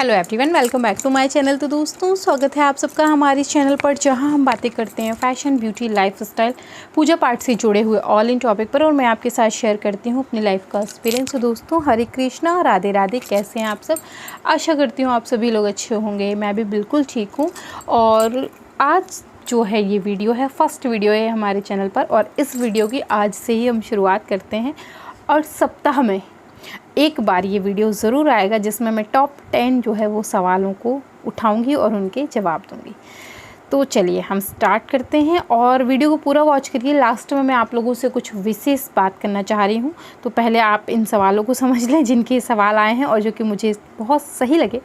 Hello everyone, welcome back to my channel. तो दोस्तों, स्वागत है आप सबका हमारे इस चैनल पर, जहां हम बातें करते हैं फैशन, ब्यूटी, लाइफस्टाइल, पूजा पाठ से जुड़े हुए ऑल इन टॉपिक पर। और मैं आपके साथ शेयर करती हूं अपनी लाइफ का एक्सपीरियंस। तो दोस्तों, हरे कृष्णा, राधे राधे। कैसे हैं आप सब? आशा करती हूँ आप सभी लोग अच्छे होंगे। मैं भी बिल्कुल ठीक हूँ। और आज जो है ये वीडियो है, फर्स्ट वीडियो है हमारे चैनल पर, और इस वीडियो की आज से ही हम शुरुआत करते हैं। और सप्ताह में एक बार ये वीडियो ज़रूर आएगा जिसमें मैं टॉप 10 जो है वो सवालों को उठाऊंगी और उनके जवाब दूंगी। तो चलिए हम स्टार्ट करते हैं, और वीडियो को पूरा वॉच करिए। लास्ट में मैं आप लोगों से कुछ विशेष बात करना चाह रही हूँ। तो पहले आप इन सवालों को समझ लें जिनके सवाल आए हैं और जो कि मुझे बहुत सही लगे,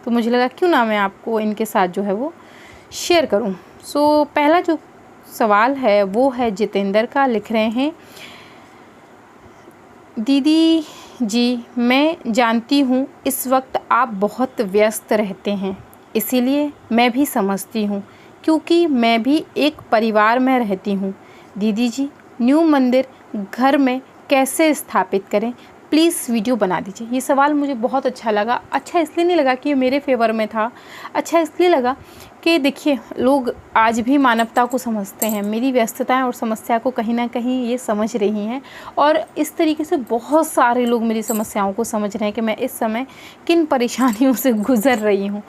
तो मुझे लगा क्यों ना मैं आपको इनके साथ जो है वो शेयर करूँ। सो पहला जो सवाल है वो है जितेंद्र का। लिख रहे हैं, दीदी जी, मैं जानती हूँ इस वक्त आप बहुत व्यस्त रहते हैं, इसीलिए मैं भी समझती हूँ, क्योंकि मैं भी एक परिवार में रहती हूँ। दीदी जी, न्यू मंदिर घर में कैसे स्थापित करें, प्लीज़ वीडियो बना दीजिए। ये सवाल मुझे बहुत अच्छा लगा। अच्छा इसलिए नहीं लगा कि ये मेरे फेवर में था, अच्छा इसलिए लगा कि देखिए, लोग आज भी मानवता को समझते हैं। मेरी व्यस्तताएं और समस्या को कहीं ना कहीं ये समझ रही हैं, और इस तरीके से बहुत सारे लोग मेरी समस्याओं को समझ रहे हैं कि मैं इस समय किन परेशानियों से गुज़र रही हूँ।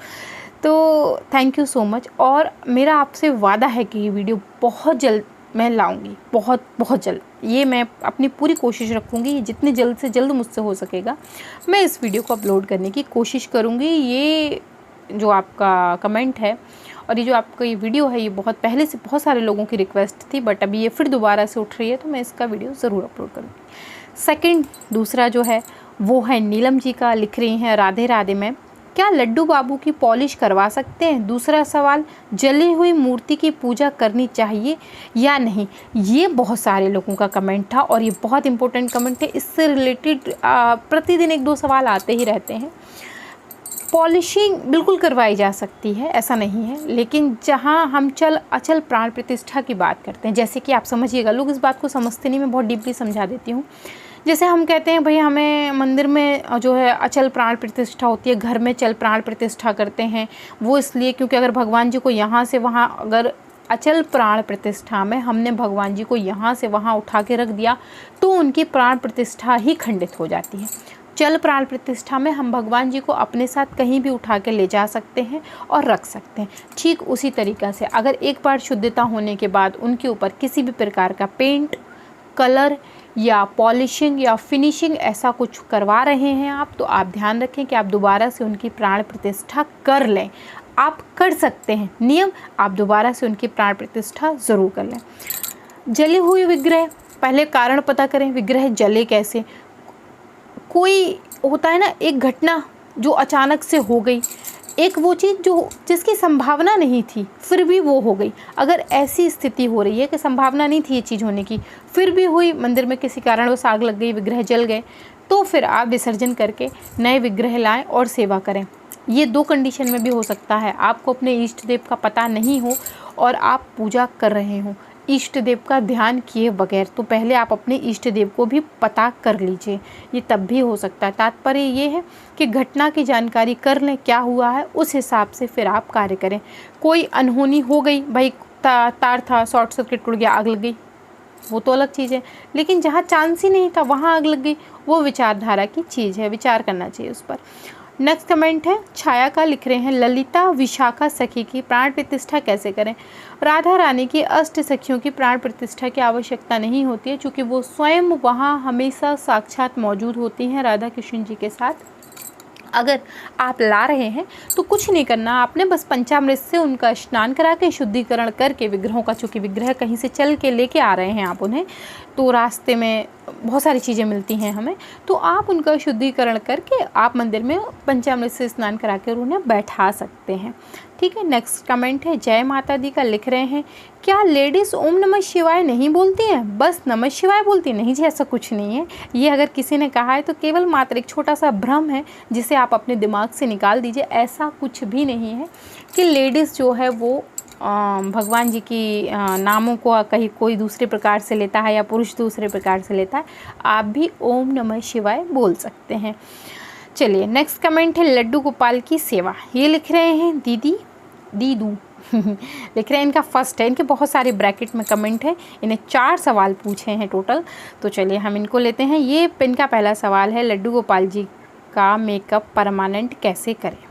तो थैंक यू सो मच। और मेरा आपसे वादा है कि ये वीडियो बहुत जल्द मैं लाऊंगी, बहुत बहुत जल्द। ये मैं अपनी पूरी कोशिश रखूँगी, जितनी जल्द से जल्द मुझसे हो सकेगा मैं इस वीडियो को अपलोड करने की कोशिश करूँगी। ये जो आपका कमेंट है और ये जो आपका ये वीडियो है, ये बहुत पहले से बहुत सारे लोगों की रिक्वेस्ट थी, बट अभी ये फिर दोबारा से उठ रही है, तो मैं इसका वीडियो ज़रूर अपलोड करूँगी। दूसरा जो है वो है नीलम जी का। लिख रही हैं, राधे राधे मैम, क्या लड्डू बाबू की पॉलिश करवा सकते हैं? दूसरा सवाल, जली हुई मूर्ति की पूजा करनी चाहिए या नहीं? ये बहुत सारे लोगों का कमेंट था और ये बहुत इंपॉर्टेंट कमेंट है। इससे रिलेटेड प्रतिदिन 1-2 सवाल आते ही रहते हैं। पॉलिशिंग बिल्कुल करवाई जा सकती है, ऐसा नहीं है, लेकिन जहाँ हम अचल प्राण प्रतिष्ठा की बात करते हैं, जैसे कि आप समझिएगा, लोग इस बात को समझते नहीं, मैं बहुत डीपली समझा देती हूँ। जैसे हम कहते हैं भाई, हमें मंदिर में जो है अचल प्राण प्रतिष्ठा होती है, घर में चल प्राण प्रतिष्ठा करते हैं। वो इसलिए क्योंकि अगर भगवान जी को यहाँ से वहाँ, अगर अचल प्राण प्रतिष्ठा में हमने भगवान जी को यहाँ से वहाँ उठा के रख दिया तो उनकी प्राण प्रतिष्ठा ही खंडित हो जाती है। चल प्राण प्रतिष्ठा में हम भगवान जी को अपने साथ कहीं भी उठा के ले जा सकते हैं और रख सकते हैं। ठीक उसी तरीक़ा से अगर एक बार शुद्धता होने के बाद उनके ऊपर किसी भी प्रकार का पेंट, कलर या पॉलिशिंग या फिनिशिंग ऐसा कुछ करवा रहे हैं आप, तो आप ध्यान रखें कि आप दोबारा से उनकी प्राण प्रतिष्ठा कर लें। आप कर सकते हैं, नियम, आप दोबारा से उनकी प्राण प्रतिष्ठा ज़रूर कर लें। जले हुए विग्रह, पहले कारण पता करें, विग्रह जले कैसे। कोई होता है ना, एक घटना जो अचानक से हो गई, एक वो चीज़ जिसकी संभावना नहीं थी फिर भी वो हो गई। अगर ऐसी स्थिति हो रही है कि संभावना नहीं थी ये चीज़ होने की, फिर भी हुई, मंदिर में किसी कारणवश आग लग गई, विग्रह जल गए, तो फिर आप विसर्जन करके नए विग्रह लाएं और सेवा करें। ये 2 कंडीशन में भी हो सकता है। आपको अपने इष्ट देव का पता नहीं हो और आप पूजा कर रहे हो इष्ट देव का ध्यान किए बगैर, तो पहले आप अपने इष्ट देव को भी पता कर लीजिए, ये तब भी हो सकता है। तात्पर्य ये है कि घटना की जानकारी कर लें, क्या हुआ है, उस हिसाब से फिर आप कार्य करें। कोई अनहोनी हो गई, भाई तार था, शॉर्ट सर्किट टूट गया, आग लग गई, वो तो अलग चीज़ है, लेकिन जहाँ चांस ही नहीं था वहाँ आग लग गई, वो विचारधारा की चीज़ है, विचार करना चाहिए उस पर। नेक्स्ट कमेंट है छाया का। लिख रहे हैं, ललिता विशाखा सखी की प्राण प्रतिष्ठा कैसे करें? राधा रानी की अष्ट सखियों की प्राण प्रतिष्ठा की आवश्यकता नहीं होती है, क्योंकि वो स्वयं वहाँ हमेशा साक्षात मौजूद होती हैं राधा कृष्ण जी के साथ। अगर आप ला रहे हैं तो कुछ नहीं करना, आपने बस पंचामृत से उनका स्नान करा के शुद्धिकरण करके विग्रहों का, चूँकि विग्रह कहीं से चल के लेके आ रहे हैं आप उन्हें, तो रास्ते में बहुत सारी चीज़ें मिलती हैं हमें, तो आप उनका शुद्धिकरण करके आप मंदिर में पंचामृत से स्नान करा कर उन्हें बैठा सकते हैं। ठीक है। नेक्स्ट कमेंट है जय माता दी का। लिख रहे हैं, क्या लेडीज़ ओम नमः शिवाय नहीं बोलती हैं, बस नमः शिवाय बोलती? नहीं जी, ऐसा कुछ नहीं है। ये अगर किसी ने कहा है तो केवल मात्र एक छोटा सा भ्रम है, जिसे आप अपने दिमाग से निकाल दीजिए। ऐसा कुछ भी नहीं है कि लेडीज़ जो है वो भगवान जी की नामों को कहीं कोई दूसरे प्रकार से लेता है या पुरुष दूसरे प्रकार से लेता है। आप भी ओम नमः शिवाय बोल सकते हैं। चलिए नेक्स्ट कमेंट है लड्डू गोपाल की सेवा। ये लिख रहे हैं दीदी दीदू लिख रहे हैं, इनका फर्स्ट है, इनके बहुत सारे ब्रैकेट में कमेंट है, इन्हें 4 सवाल पूछे हैं टोटल। तो चलिए हम इनको लेते हैं। ये इनका पहला सवाल है, लड्डू गोपाल जी का मेकअप परमानेंट कैसे करें।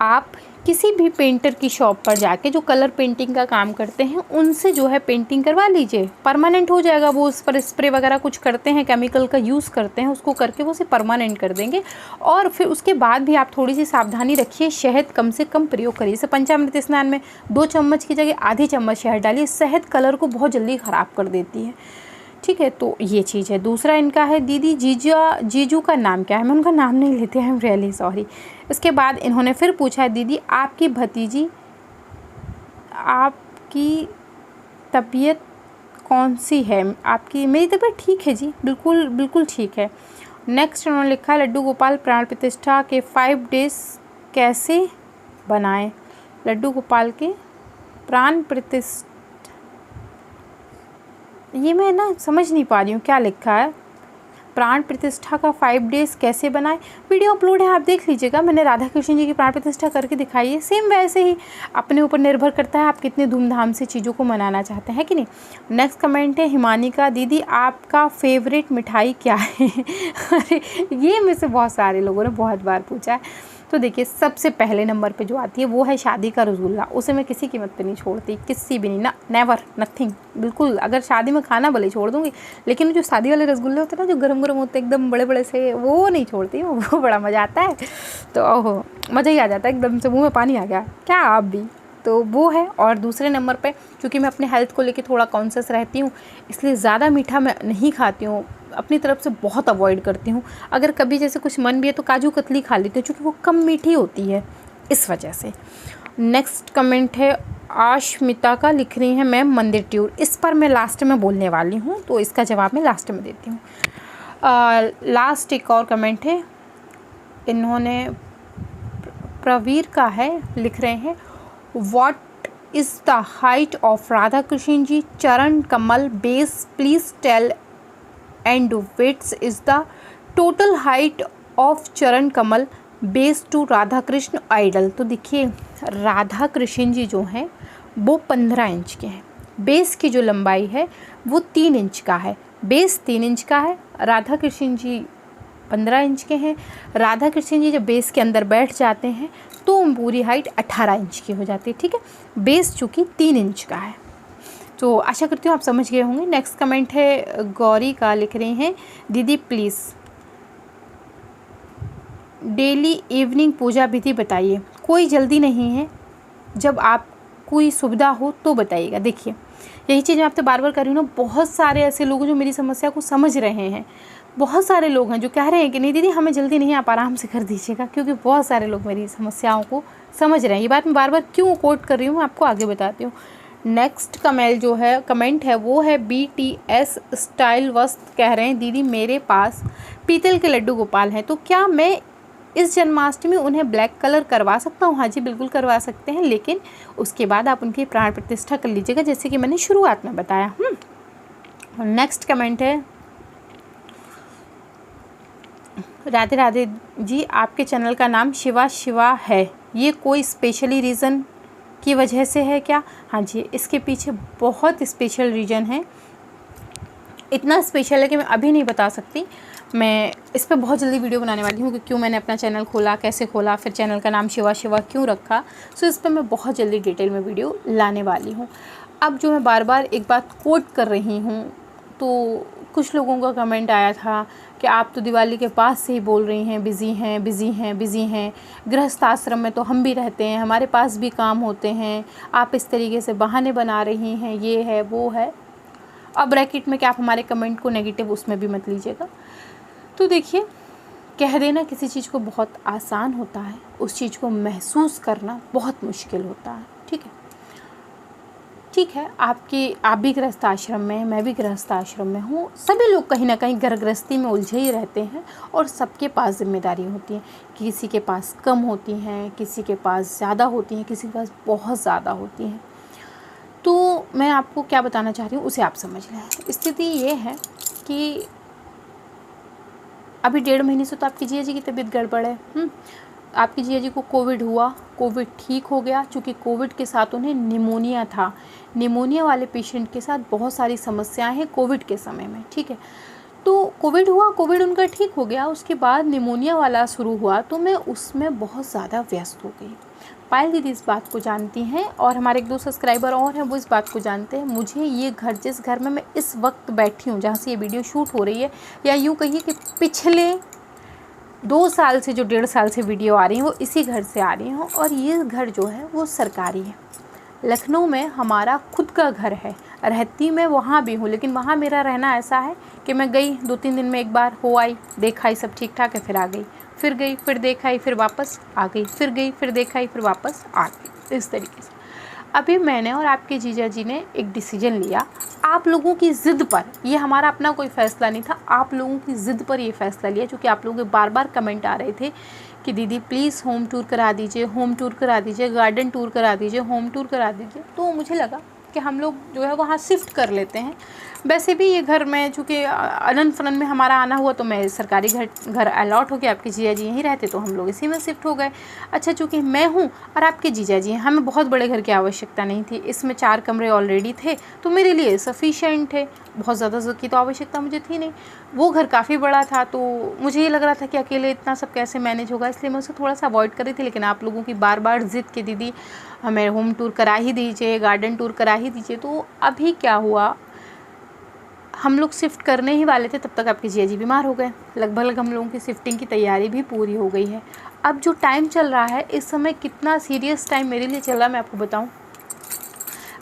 आप किसी भी पेंटर की शॉप पर जाके जो कलर पेंटिंग का काम करते हैं उनसे जो है पेंटिंग करवा लीजिए, परमानेंट हो जाएगा। वो उस पर स्प्रे वगैरह कुछ करते हैं, केमिकल का यूज़ करते हैं, उसको करके वो उसे परमानेंट कर देंगे। और फिर उसके बाद भी आप थोड़ी सी सावधानी रखिए, शहद कम से कम प्रयोग करिए। जैसे पंचामृत स्नान में 2 चम्मच की जगह आधी चम्मच शहद डालिए, शहद कलर को बहुत जल्दी ख़राब कर देती है, ठीक है। तो ये चीज़ है। दूसरा इनका है, दीदी जीजू का नाम क्या है। मैं उनका नाम नहीं लेती, आई एम रियली सॉरी। इसके बाद इन्होंने फिर पूछा है, दीदी आपकी भतीजी, आपकी तबीयत कौन सी है। आपकी, मेरी तबीयत ठीक है जी, बिल्कुल बिल्कुल ठीक है। नेक्स्ट उन्होंने लिखा है, लड्डू गोपाल प्राण प्रतिष्ठा के 5 डेज कैसे बनाएं। लड्डू गोपाल के प्राण प्रतिष्ठा, ये मैं ना समझ नहीं पा रही हूँ क्या लिखा है। प्राण प्रतिष्ठा का 5 डेज कैसे बनाए, वीडियो अपलोड है, आप देख लीजिएगा। मैंने राधा कृष्ण जी की प्राण प्रतिष्ठा करके दिखाई है। सेम वैसे ही अपने ऊपर निर्भर करता है आप कितने धूमधाम से चीज़ों को मनाना चाहते हैं कि नहीं। नेक्स्ट कमेंट है हिमानी का, दीदी आपका फेवरेट मिठाई क्या है। अरे ये में से बहुत सारे लोगों ने बहुत बार पूछा है। तो देखिए सबसे पहले नंबर पे जो आती है वो है शादी का रसगुल्ला। उसे मैं किसी कीमत पे नहीं छोड़ती, किसी भी नहीं, ना, नेवर, नथिंग, बिल्कुल। अगर शादी में खाना भले छोड़ दूँगी, लेकिन जो शादी वाले रसगुल्ले होते हैं ना, जो गरम गरम होते हैं एकदम बड़े बड़े से, वो नहीं छोड़ती, वो बड़ा मज़ा आता है। तो ओहो, मज़ा ही आ जाता है, एकदम से मुँह में पानी आ गया क्या आप भी। तो वो है। और दूसरे नंबर पे क्योंकि मैं अपने हेल्थ को लेके थोड़ा कॉन्शियस रहती हूँ, इसलिए ज़्यादा मीठा मैं नहीं खाती हूँ, अपनी तरफ से बहुत अवॉइड करती हूँ। अगर कभी जैसे कुछ मन भी है तो काजू कतली खा लेती हूँ, क्योंकि वो कम मीठी होती है, इस वजह से। नेक्स्ट कमेंट है आश्मिता का, लिख रही हैं मैम मंदिर टूर। इस पर मैं लास्ट में बोलने वाली हूँ, तो इसका जवाब मैं लास्ट में देती हूँ। लास्ट एक और कमेंट है, इन्होंने प्रवीर का है, लिख रहे हैं what is the height of Radha Krishna ji charan kamal base, please tell and width is the total height of charan kamal base to Radha Krishna idol. तो देखिए राधा कृष्ण जी जो हैं वो 15 इंच के हैं, बेस की जो लंबाई है वो 3 इंच का है, बेस 3 इंच का है, राधा कृष्ण जी 15 इंच के हैं। राधा कृष्ण जी जब बेस के अंदर बैठ जाते हैं तो पूरी हाइट 18 इंच की हो जाती है, ठीक है। बेस चूँकि 3 इंच का है। तो आशा करती हूँ आप समझ गए होंगे। नेक्स्ट कमेंट है गौरी का, लिख रहे हैं दीदी प्लीज़ डेली इवनिंग पूजा विधि बताइए। कोई जल्दी नहीं है, जब आप कोई सुविधा हो तो बताइएगा। देखिए यही चीज़ मैं आपसे बार बार कर रही हूँ ना, बहुत सारे ऐसे लोग जो मेरी समस्या को समझ रहे हैं, बहुत सारे लोग हैं जो कह रहे हैं कि नहीं दीदी हमें जल्दी नहीं, आप आराम से कर दीजिएगा, क्योंकि बहुत सारे लोग मेरी समस्याओं को समझ रहे हैं। ये बात मैं बार बार क्यों कोट कर रही हूँ, मैं आपको आगे बताती हूँ। नेक्स्ट कमेंट है वो है BTS स्टाइल वस्त्र, कह रहे हैं दीदी मेरे पास पीतल के लड्डू गोपाल हैं, तो क्या मैं इस जन्माष्टमी उन्हें ब्लैक कलर करवा सकता हूँ। हाँ जी बिल्कुल करवा सकते हैं, लेकिन उसके बाद आप उनकी प्राण प्रतिष्ठा कर लीजिएगा, जैसे कि मैंने शुरुआत में बताया। नेक्स्ट कमेंट है राधे राधे जी, आपके चैनल का नाम शिवा शिवा है, ये कोई स्पेशली रीज़न की वजह से है क्या। हाँ जी, इसके पीछे बहुत स्पेशल रीज़न है, इतना स्पेशल है कि मैं अभी नहीं बता सकती। मैं इस पर बहुत जल्दी वीडियो बनाने वाली हूँ कि क्यों मैंने अपना चैनल खोला, कैसे खोला, फिर चैनल का नाम शिवा शिवा क्यों रखा। सो इस पर मैं बहुत जल्दी डिटेल में वीडियो लाने वाली हूँ। अब जो मैं बार बार एक बात कोट कर रही हूँ, तो कुछ लोगों का कमेंट आया था कि आप तो दिवाली के पास से ही बोल रही हैं बिज़ी हैं बिज़ी हैं बिज़ी हैं, गृहस्थ आश्रम में तो हम भी रहते हैं, हमारे पास भी काम होते हैं, आप इस तरीके से बहाने बना रही हैं, ये है वो है। अब ब्रैकेट में कि आप हमारे कमेंट को नेगेटिव उसमें भी मत लीजिएगा। तो देखिए कह देना किसी चीज़ को बहुत आसान होता है, उस चीज़ को महसूस करना बहुत मुश्किल होता है, ठीक है। ठीक है, आप भी गृहस्थ आश्रम में हैं, मैं भी गृहस्थ आश्रम में हूँ, सभी लोग कहीं ना कहीं घर गृहस्थी में उलझे ही रहते हैं, और सबके पास जिम्मेदारी होती है। किसी के पास कम होती हैं, किसी के पास ज़्यादा होती हैं, किसी के पास बहुत ज़्यादा होती हैं। तो मैं आपको क्या बताना चाह रही हूँ उसे आप समझ लें। स्थिति ये है कि अभी 1.5 महीने से तो आपकी जीजा जी की तबीयत गड़बड़ है। आपकी जीजा जी को कोविड हुआ, कोविड ठीक हो गया, चूँकि कोविड के साथ उन्हें निमोनिया था। निमोनिया वाले पेशेंट के साथ बहुत सारी समस्याएं हैं कोविड के समय में, ठीक है। तो कोविड हुआ, कोविड उनका ठीक हो गया, उसके बाद निमोनिया वाला शुरू हुआ, तो मैं उसमें बहुत ज़्यादा व्यस्त हो गई। पायल दीदी इस बात को जानती हैं और हमारे 1-2 सब्सक्राइबर और हैं, वो इस बात को जानते हैं। मुझे ये घर, जिस घर में मैं इस वक्त बैठी हूँ, जहाँ से ये वीडियो शूट हो रही है, या यूँ कहिए कि पिछले 2 साल से, जो 1.5 साल से वीडियो आ रही हैं, वो इसी घर से आ रही हैं। और ये घर जो है वो सरकारी है। लखनऊ में हमारा खुद का घर है, रहती मैं वहाँ भी हूँ, लेकिन वहाँ मेरा रहना ऐसा है कि मैं गई 2-3 दिन में एक बार हो आई, देखा ही सब ठीक ठाक है, फिर आ गई, फिर गई, फिर देखा ही, फिर वापस आ गई, फिर गई, फिर देखा ही, फिर वापस आ गई, इस तरीके से। अभी मैंने और आपके जीजा जी ने एक डिसीजन लिया, आप लोगों की ज़िद पर, ये हमारा अपना कोई फ़ैसला नहीं था, आप लोगों की ज़िद पर ये फ़ैसला लिया, क्योंकि आप लोगों के बार बार कमेंट आ रहे थे कि दीदी प्लीज़ होम टूर करा दीजिए, होम टूर करा दीजिए, गार्डन टूर करा दीजिए, होम टूर करा दीजिए। तो मुझे लगा कि हम लोग जो है वहाँ शिफ्ट कर लेते हैं। वैसे भी ये घर में, चूँकि अनंत फनन में हमारा आना हुआ, तो मैं सरकारी घर अलॉट हो गया, आपके जीजा जी यहीं रहते, तो हम लोग इसी में शिफ्ट हो गए। अच्छा, चूँकि मैं हूँ और आपके जीजा जी हैं, हमें बहुत बड़े घर की आवश्यकता नहीं थी, इसमें 4 कमरे ऑलरेडी थे, तो मेरे लिए सफिशिएंट है, बहुत ज़्यादा की तो आवश्यकता मुझे थी नहीं। वो घर काफ़ी बड़ा था, तो मुझे ये लग रहा था कि अकेले इतना सब कैसे मैनेज होगा, इसलिए मैं उसे थोड़ा सा अवॉइड कर रही थी। लेकिन आप लोगों की बार बार ज़िद कि दीदी हमें होम टूर करा ही दीजिए, गार्डन टूर करा ही दीजिए। तो अभी क्या हुआ, हम लोग शिफ्ट करने ही वाले थे, तब तक आपके जीजा जी बीमार हो गए। लगभग हम लोगों की शिफ्टिंग की तैयारी भी पूरी हो गई है। अब जो टाइम चल रहा है, इस समय कितना सीरियस टाइम मेरे लिए चल रहा है, मैं आपको बताऊं।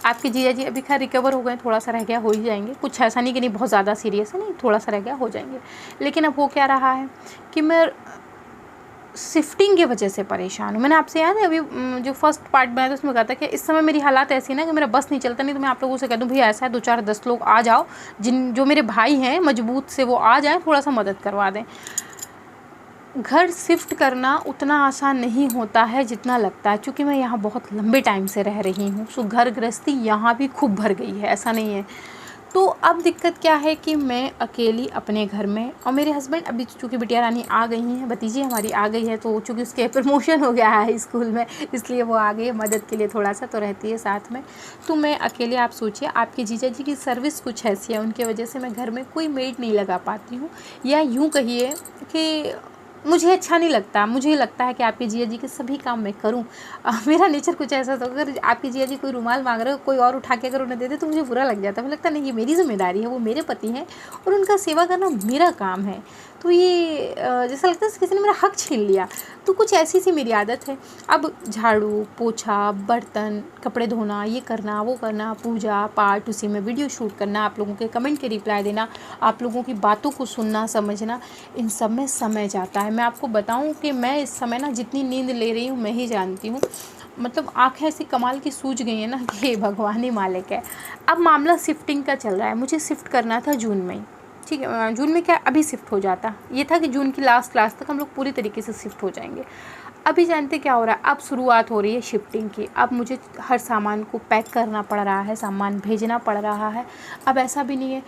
आपके जीजा जी अभी खैर रिकवर हो गए, थोड़ा सा रह गया, हो ही जाएंगे, कुछ ऐसा नहीं कि नहीं बहुत ज़्यादा सीरियस है, नहीं, थोड़ा सा रह गया, हो जाएंगे। लेकिन अब हो क्या रहा है कि मैं शिफ्टिंग की वजह से परेशान हूँ। मैंने आपसे याद है अभी जो फर्स्ट पार्ट बनाया था, उसमें कहा था कि इस समय मेरी हालात ऐसी है ना कि मेरा बस नहीं चलता, नहीं तो मैं आप लोगों से कह दूँ भैया ऐसा है 2-4-10 लोग आ जाओ, जो मेरे भाई हैं मजबूत से, वो आ जाएं, थोड़ा सा मदद करवा दें। घर शिफ्ट करना उतना आसान नहीं होता है जितना लगता है, क्योंकि मैं यहाँ बहुत लंबे टाइम से रह रही हूँ, सो घर गृहस्थी यहाँ भी खूब भर गई है, ऐसा नहीं है। तो अब दिक्कत क्या है कि मैं अकेली अपने घर में, और मेरे हस्बैंड अभी चूँकि बिटिया रानी आ गई हैं, भतीजी हमारी आ गई है, तो चूँकि उसके प्रमोशन हो गया है स्कूल में, इसलिए वो आ गई है मदद के लिए, थोड़ा सा तो रहती है साथ में। तो मैं अकेले, आप सोचिए आपके जीजा जी की सर्विस कुछ ऐसी है, उनकी वजह से मैं घर में कोई मेड नहीं लगा पाती हूँ, या यूँ कहिए कि मुझे अच्छा नहीं लगता। मुझे लगता है कि आपके जीजा जी के सभी काम मैं करूं। मेरा नेचर कुछ ऐसा था, अगर आपके जीजा जी कोई रुमाल मांग रहे हो, कोई और उठा के अगर उन्हें दे दे तो मुझे बुरा लग जाता है। मुझे लगता नहीं, ये मेरी जिम्मेदारी है, वो मेरे पति हैं और उनका सेवा करना मेरा काम है। तो ये जैसा लगता है किसी ने मेरा हक छीन लिया। तो कुछ ऐसी सी मेरी आदत है। अब झाड़ू पोछा, बर्तन, कपड़े धोना, ये करना वो करना, पूजा पाठ, उसी में वीडियो शूट करना, आप लोगों के कमेंट के रिप्लाई देना, आप लोगों की बातों को सुनना समझना, इन सब में समय जाता है। मैं आपको बताऊं कि मैं इस समय ना जितनी नींद ले रही हूँ मैं ही जानती हूँ। मतलब आँखें ऐसी कमाल की सूज गई हैं ना कि भगवान ही मालिक है। अब मामला शिफ्टिंग का चल रहा है। मुझे शिफ्ट करना था जून में, ठीक है, जून में क्या अभी शिफ्ट हो जाता, ये था कि जून की लास्ट क्लास तक हम लोग पूरी तरीके से शिफ्ट हो जाएंगे। अभी जानते क्या हो रहा है, अब शुरुआत हो रही है शिफ्टिंग की। अब मुझे हर सामान को पैक करना पड़ रहा है, सामान भेजना पड़ रहा है। अब ऐसा भी नहीं है,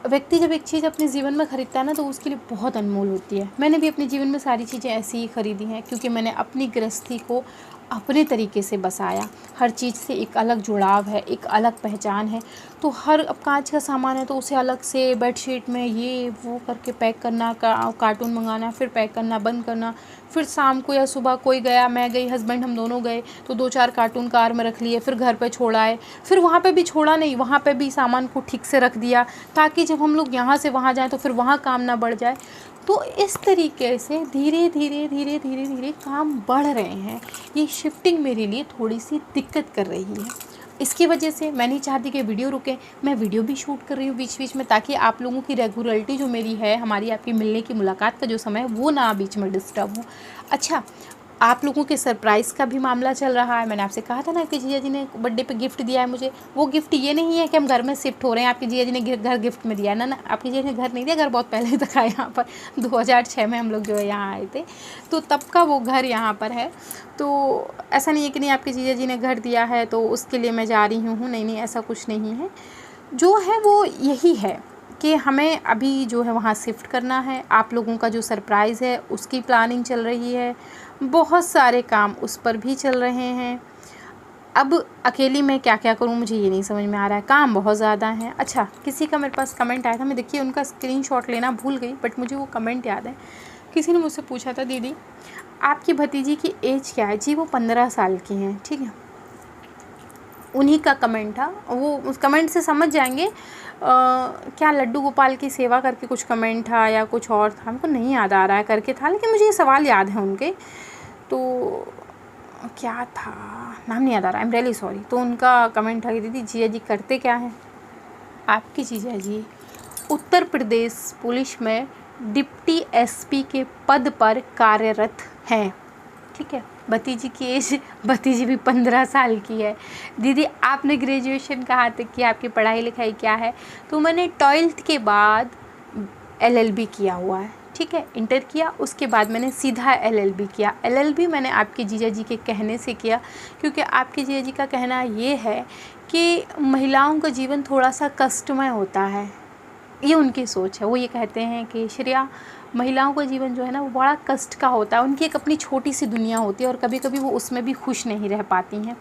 व्यक्ति जब एक चीज़ अपने जीवन में ख़रीदता है ना तो उसके लिए बहुत अनमोल होती है। मैंने भी अपने जीवन में सारी चीज़ें ऐसी ही ख़रीदी हैं, क्योंकि मैंने अपनी गृहस्थी को अपने तरीके से बसाया। हर चीज़ से एक अलग जुड़ाव है, एक अलग पहचान है। तो हर, अब कांच का सामान है तो उसे अलग से बेडशीट में ये वो करके पैक करना, कार्टून मंगाना, फिर पैक करना, बंद करना, फिर शाम को या सुबह कोई गया, मैं गई, हस्बैंड हम दोनों गए तो 2-4 कार्टून कार में रख लिए, फिर घर पे छोड़ा है, फिर वहाँ पे भी छोड़ा नहीं, वहाँ पे भी सामान को ठीक से रख दिया, ताकि जब हम लोग यहाँ से वहाँ जाएँ तो फिर वहाँ काम ना बढ़ जाए। तो इस तरीके से धीरे धीरे धीरे धीरे धीरे काम बढ़ रहे हैं। ये शिफ्टिंग मेरे लिए थोड़ी सी दिक्कत कर रही है। इसकी वजह से मैं नहीं चाहती कि वीडियो रुके। मैं वीडियो भी शूट कर रही हूँ बीच बीच में, ताकि आप लोगों की रेगुलरिटी जो मेरी है, हमारी आपकी मिलने की मुलाकात का जो समय है, वो ना बीच में डिस्टर्ब हो। अच्छा, आप लोगों के सरप्राइज़ का भी मामला चल रहा है। मैंने आपसे कहा था ना कि जीजा जी ने बर्थडे पे गिफ्ट दिया है मुझे। वो गिफ्ट ये नहीं है कि हम घर में शिफ्ट हो रहे हैं, आपके जीजा जी ने घर गिफ्ट में दिया है ना, आपके जीजा जी ने घर नहीं दिया, घर बहुत पहले तक आया यहाँ पर। 2006 में हम लोग जो है यहाँ आए थे, तो तब का वो घर यहाँ पर है। तो ऐसा नहीं है कि नहीं आपके जीजा जी ने घर दिया है तो उसके लिए मैं जा रही हूँ, नहीं, ऐसा कुछ नहीं है। जो है वो यही है कि हमें अभी जो है वहाँ शिफ्ट करना है, आप लोगों का जो सरप्राइज़ है उसकी प्लानिंग चल रही है, बहुत सारे काम उस पर भी चल रहे हैं। अब अकेली मैं क्या क्या करूँ मुझे ये नहीं समझ में आ रहा है, काम बहुत ज़्यादा है। अच्छा, किसी का मेरे पास कमेंट आया था, मैं देखिए उनका स्क्रीनशॉट लेना भूल गई, बट मुझे वो कमेंट याद है। किसी ने मुझसे पूछा था, दीदी आपकी भतीजी की एज क्या है? जी वो 15 साल की हैं, ठीक है। उन्हीं का कमेंट था, वो उस कमेंट से समझ जाएंगे क्या लड्डू गोपाल की सेवा करके कुछ कमेंट था या कुछ और था, हमको नहीं याद आ रहा है करके था, लेकिन मुझे ये सवाल याद है उनके। तो क्या था, नाम नहीं याद आ रहा, आई एम रियली सॉरी। तो उनका कमेंट था कि दीदी जीजा जी करते क्या हैं? आपकी जीजा जी उत्तर प्रदेश पुलिस में डिप्टी एसपी के पद पर कार्यरत हैं, ठीक है। भतीजी की एज, भतीजी भी 15 साल की है। दीदी आपने ग्रेजुएशन कहाँ तक किया, आपकी पढ़ाई लिखाई क्या है? तो मैंने 12th के बाद LLB किया हुआ है, ठीक है। इंटर किया, उसके बाद मैंने सीधा LLB किया। LLB मैंने आपके जीजा जी के कहने से किया, क्योंकि आपके जीजा जी का कहना ये है कि महिलाओं का जीवन थोड़ा सा कष्टमय होता है, ये उनकी सोच है। वो ये कहते हैं कि श्रेया, महिलाओं का जीवन जो है ना वो बड़ा कष्ट का होता है, उनकी एक अपनी छोटी सी दुनिया होती है और कभी कभी वो उसमें भी खुश नहीं रह पाती हैं।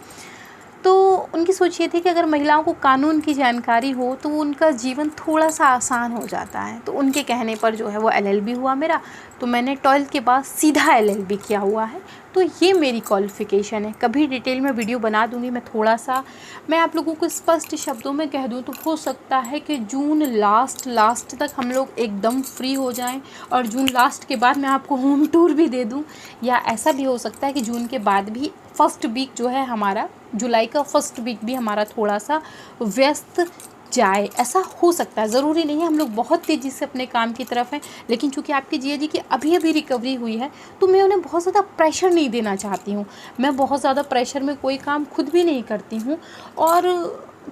तो उनकी सोच ये थी कि अगर महिलाओं को कानून की जानकारी हो तो उनका जीवन थोड़ा सा आसान हो जाता है। तो उनके कहने पर जो है वो LLB हुआ मेरा। तो मैंने 12th के बाद सीधा LLB किया हुआ है। तो ये मेरी क्वालिफ़िकेशन है। कभी डिटेल में वीडियो बना दूँगी मैं, थोड़ा सा मैं आप लोगों को स्पष्ट शब्दों में कह दूँ तो हो सकता है कि जून लास्ट तक हम लोग एकदम फ्री हो जाएं, और जून लास्ट के बाद मैं आपको होम टूर भी दे दूँ। या ऐसा भी हो सकता है कि जून के बाद भी फर्स्ट वीक जो है हमारा, जुलाई का फर्स्ट वीक भी हमारा थोड़ा सा व्यस्त जाए, ऐसा हो सकता है। ज़रूरी नहीं है, हम लोग बहुत तेज़ी से अपने काम की तरफ हैं। लेकिन चूंकि आपकी जीजा जी की अभी अभी रिकवरी हुई है तो मैं उन्हें बहुत ज़्यादा प्रेशर नहीं देना चाहती हूँ। मैं बहुत ज़्यादा प्रेशर में कोई काम खुद भी नहीं करती हूँ और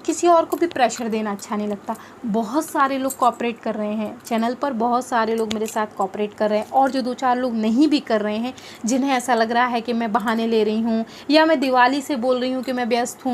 किसी और को भी प्रेशर देना अच्छा नहीं लगता। बहुत सारे लोग कोऑपरेट कर रहे हैं चैनल पर, बहुत सारे लोग मेरे साथ कोऑपरेट कर रहे हैं, और जो 2-4 लोग नहीं भी कर रहे हैं, जिन्हें ऐसा लग रहा है कि मैं बहाने ले रही हूँ या मैं दिवाली से बोल रही हूँ कि मैं व्यस्त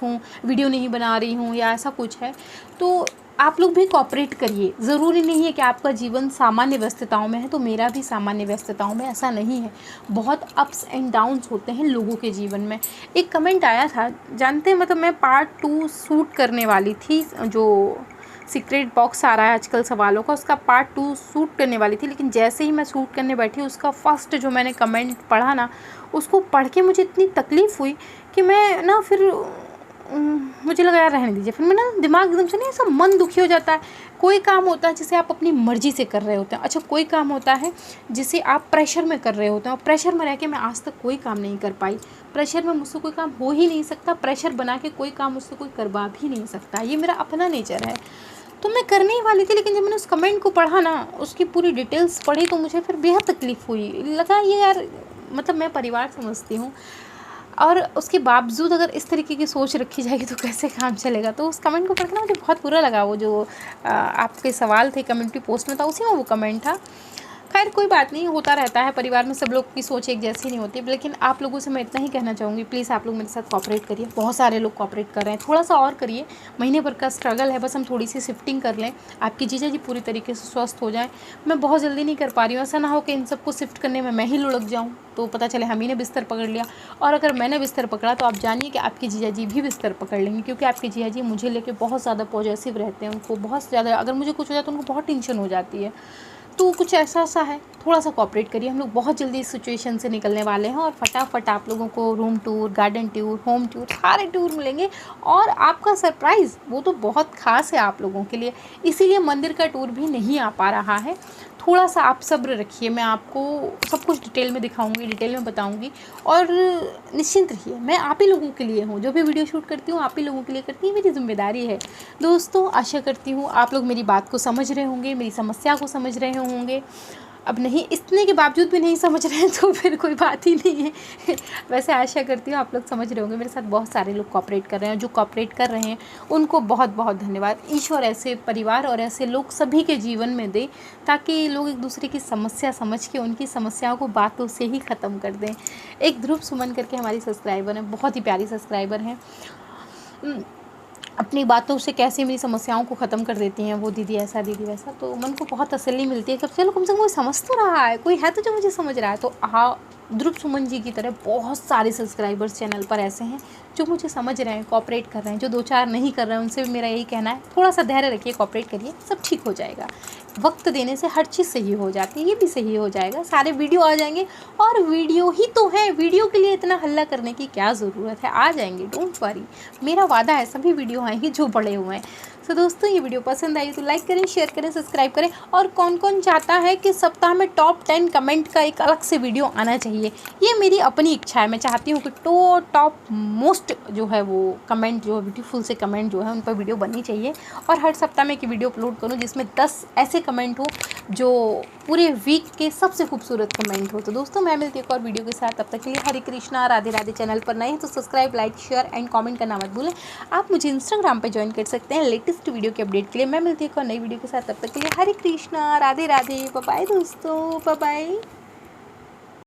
हूँ, वीडियो नहीं बना रही हूँ या ऐसा कुछ है, तो आप लोग भी कोऑपरेट करिए। ज़रूरी नहीं है कि आपका जीवन सामान्य व्यस्तताओं में है तो मेरा भी सामान्य व्यस्तताओं में, ऐसा नहीं है। बहुत अप्स एंड डाउन्स होते हैं लोगों के जीवन में। एक कमेंट आया था, जानते हैं, मतलब मैं पार्ट 2 शूट करने वाली थी, जो सीक्रेट बॉक्स आ रहा है आजकल सवालों का, उसका पार्ट 2 शूट करने वाली थी, लेकिन जैसे ही मैं शूट करने बैठी उसका फर्स्ट जो मैंने कमेंट पढ़ा ना, उसको पढ़ के मुझे इतनी तकलीफ़ हुई कि मैं ना फिर मुझे लगा यार रहने दीजिए। फिर मैं ना दिमाग एकदम से नहीं, ऐसा मन दुखी हो जाता है। कोई काम होता है जिसे आप अपनी मर्ज़ी से कर रहे होते हैं, अच्छा कोई काम होता है जिसे आप प्रेशर में कर रहे होते हैं, और प्रेशर में रह के मैं आज तक कोई काम नहीं कर पाई। प्रेशर में मुझसे कोई काम हो ही नहीं सकता, प्रेशर बना के कोई काम मुझसे कोई करवा भी नहीं सकता, ये मेरा अपना नेचर है। तो मैं करने ही वाली थी, लेकिन जब मैंने उस कमेंट को पढ़ा ना, उसकी पूरी डिटेल्स पढ़ी, तो मुझे फिर बेहद तकलीफ़ हुई। लगा ये यार, मतलब मैं परिवार समझती हूँ और उसके बावजूद अगर इस तरीके की सोच रखी जाएगी तो कैसे काम चलेगा। तो उस कमेंट को पढ़ के ना मुझे बहुत बुरा लगा। वो जो आपके सवाल थे कम्युनिटी पोस्ट में था, उसी में वो कमेंट था। खैर कोई बात नहीं, होता रहता है, परिवार में सब लोग की सोच एक जैसी नहीं होती। लेकिन आप लोगों से मैं इतना ही कहना चाहूँगी, प्लीज़ आप लोग मेरे साथ कोऑपरेट करिए। बहुत सारे लोग कोऑपरेट कर रहे हैं, थोड़ा सा और करिए। महीने भर का स्ट्रगल है, बस हम थोड़ी सी शिफ्टिंग कर लें, आपकी जीजा जी पूरी तरीके से स्वस्थ हो जाएँ। मैं बहुत जल्दी नहीं कर पा रही हूँ, ऐसा ना हो कि इन सबको शिफ्ट करने में मैं ही लुढ़क जाऊँ तो पता चले हम ही ने बिस्तर पकड़ लिया, और अगर मैंने बिस्तर पकड़ा तो आप जानिए कि आपकी जीजा जी भी बिस्तर पकड़ लेंगे, क्योंकि आपकी जीजा जी मुझे लेके बहुत ज़्यादा पॉजिटिव रहते हैं। उनको बहुत ज़्यादा, अगर मुझे कुछ हो जाता है उनको बहुत टेंशन हो जाती है। तो कुछ ऐसा है, थोड़ा सा कोऑपरेट करिए। हम लोग बहुत जल्दी इस सिचुएशन से निकलने वाले हैं, और फटाफट आप लोगों को room tour, garden tour, home tour, सारे टूर मिलेंगे। और आपका सरप्राइज़ वो तो बहुत ख़ास है आप लोगों के लिए, इसीलिए मंदिर का टूर भी नहीं आ पा रहा है। थोड़ा सा आप सब्र रखिए, मैं आपको सब कुछ डिटेल में दिखाऊंगी, डिटेल में बताऊंगी, और निश्चिंत रहिए, मैं आप ही लोगों के लिए हूँ। जो भी वीडियो शूट करती हूँ आप ही लोगों के लिए करती हूँ, मेरी जिम्मेदारी है। दोस्तों आशा करती हूँ आप लोग मेरी बात को समझ रहे होंगे, मेरी समस्या को समझ रहे होंगे। अब नहीं, इतने के बावजूद भी नहीं समझ रहे हैं तो फिर कोई बात ही नहीं है। वैसे आशा करती हूँ आप लोग समझ रहे होंगे। मेरे साथ बहुत सारे लोग कोऑपरेट कर रहे हैं, जो कोऑपरेट कर रहे हैं उनको बहुत बहुत धन्यवाद। ईश्वर ऐसे परिवार और ऐसे लोग सभी के जीवन में दे, ताकि लोग एक दूसरे की समस्या समझ के उनकी समस्याओं को बातों से ही ख़त्म कर दें। एक ध्रुव सुमन करके हमारी सब्सक्राइबर हैं, बहुत ही प्यारी सब्सक्राइबर हैं, अपनी बातों से कैसे मेरी समस्याओं को ख़त्म कर देती हैं वो दीदी ऐसा दीदी वैसा। तो मन को बहुत तसल्ली मिलती है कि चलो कम से कम कोई समझ तो रहा है, कोई है तो जो मुझे समझ रहा है। तो ध्रुव सुमन जी की तरह बहुत सारे सब्सक्राइबर्स चैनल पर ऐसे हैं जो मुझे समझ रहे हैं, कोऑपरेट कर रहे हैं। जो 2-4 नहीं कर रहे हैं उनसे भी मेरा यही कहना है, थोड़ा सा धैर्य रखिए, कोऑपरेट करिए, सब ठीक हो जाएगा। वक्त देने से हर चीज़ सही हो जाती है, ये भी सही हो जाएगा, सारे वीडियो आ जाएंगे। और वीडियो ही तो है, वीडियो के लिए इतना हल्ला करने की क्या ज़रूरत है, आ जाएंगे, डोंट वरी, मेरा वादा है सभी वीडियो आएंगे जो बड़े हुए हैं। तो दोस्तों ये वीडियो पसंद आई तो लाइक करें, शेयर करें, सब्सक्राइब करें। और कौन कौन चाहता है कि सप्ताह में टॉप 10 कमेंट का एक अलग से वीडियो आना चाहिए, ये मेरी अपनी इच्छा है। मैं चाहती हूँ कि टॉप मोस्ट जो है वो कमेंट, जो ब्यूटीफुल से कमेंट जो है उन पर वीडियो बननी चाहिए। और हर सप्ताह में एक वीडियो अपलोड करूँ जिसमें 10 ऐसे कमेंट हो जो पूरे वीक के सबसे खूबसूरत कमेंट हो। तो दोस्तों मैं मिलती हूँ एक और वीडियो के साथ, तब तक के लिए हरे कृष्णा, राधे राधे। चैनल पर नए हैं तो subscribe, like, share and comment करना मत भूलें। आप मुझे इंस्टाग्राम पे ज्वाइन कर सकते हैं लेटेस्ट वीडियो के अपडेट के लिए। मैं मिलती हूँ एक और नई वीडियो के साथ, तब तक के लिए हरे कृष्णा, राधे राधे, बाय बाय दोस्तों, बाय बाय।